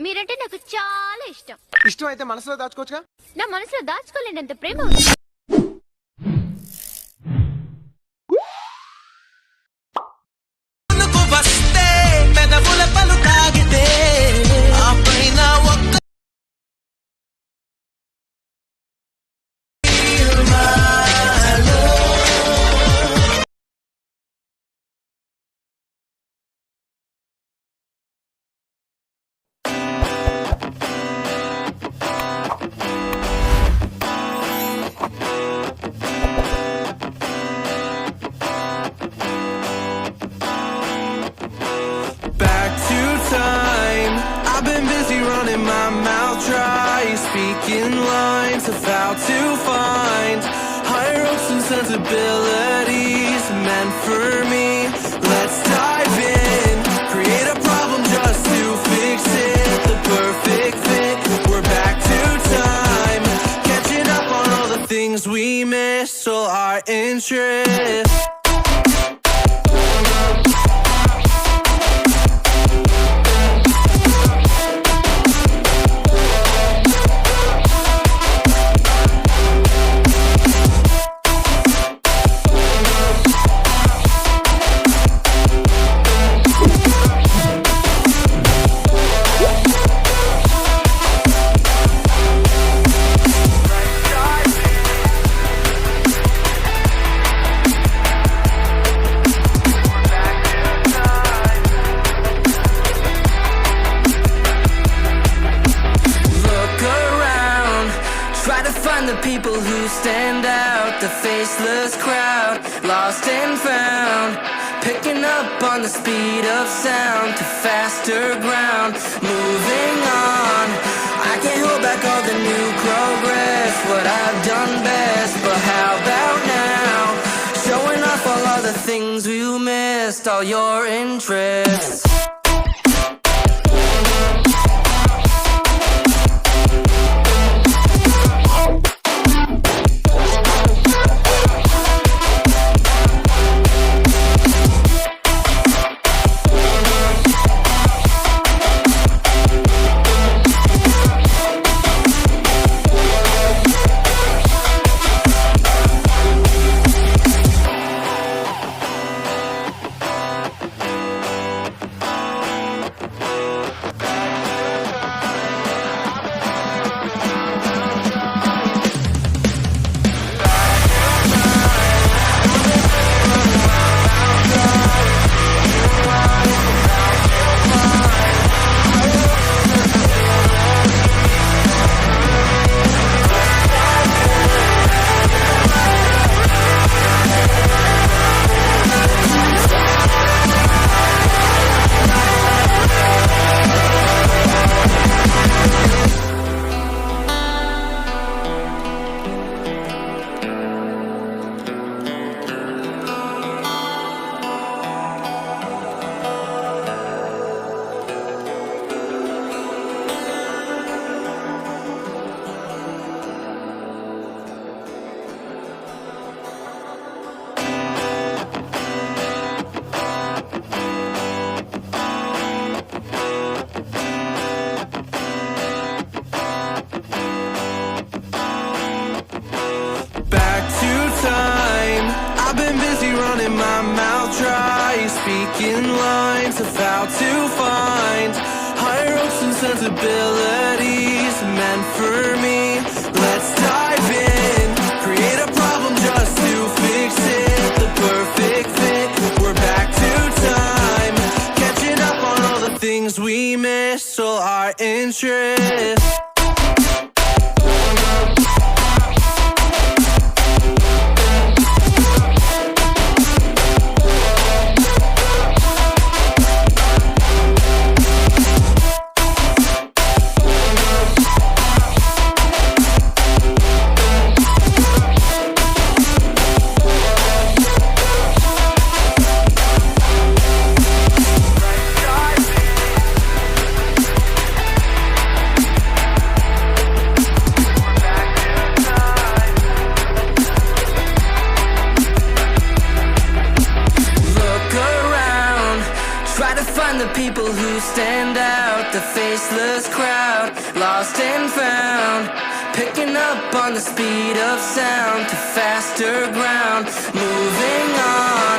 మీరంటే నాకు చాలా ఇష్టం. ఇష్టం అయితే మనసులో దాచుకోవచ్చుగా. నా మనసులో దాచుకోలేనంత ప్రేమ ఉంది. My mouth dry, speaking lines of how to find higher hopes and sensibilities meant for me. Let's dive in, create a problem just to fix it. The perfect fit, we're back to time, catching up on all the things we missed, all our interests. The people who stand out, the faceless crowd, lost and found, picking up on the speed of sound to faster ground, moving on. I can't hold back all the new progress, what I've done best, but how about now, showing off all the things we missed, all your interests. My mouth dry, speaking lines of how to find higher hopes and sensibilities meant for me. Let's dive in, create a problem just to fix it. The perfect fit, we're back to time, catching up on all the things we missed, all our interests. People who stand out, like the faceless crowd, lost and found, picking up on the speed of sound to faster ground, moving on.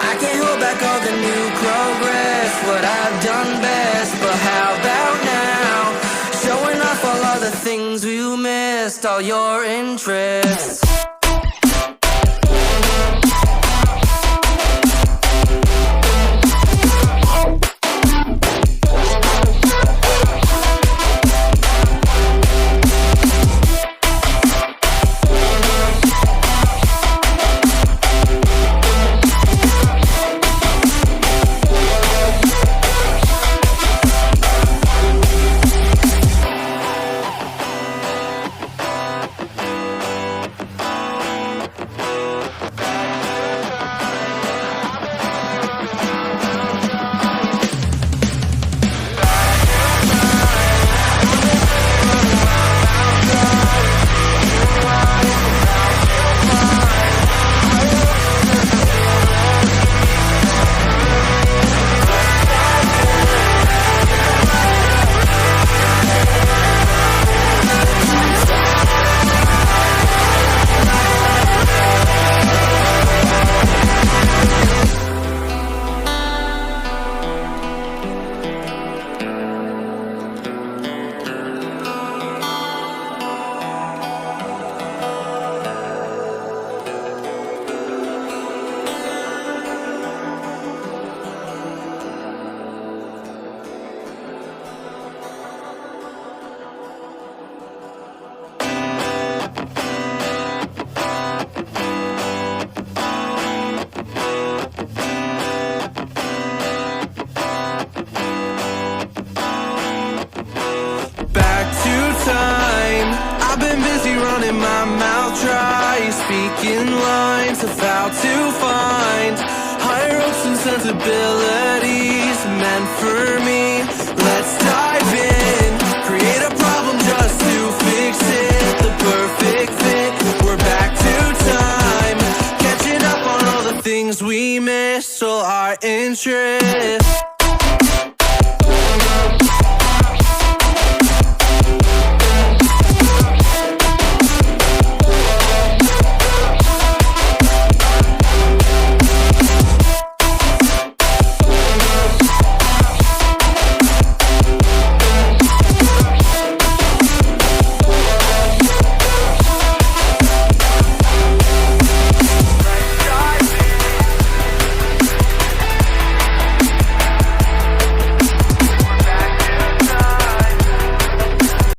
I can't hold back all the new progress, what I've done best, but how about now? Showing off all of the things we missed, all your interests. I've been busy running my mouth dry, speaking lines of how to find higher hopes and sensibilities meant for me. Let's dive in, create a problem just to fix it, the perfect fit. We're back to time, catching up on all the things we missed, all our interests.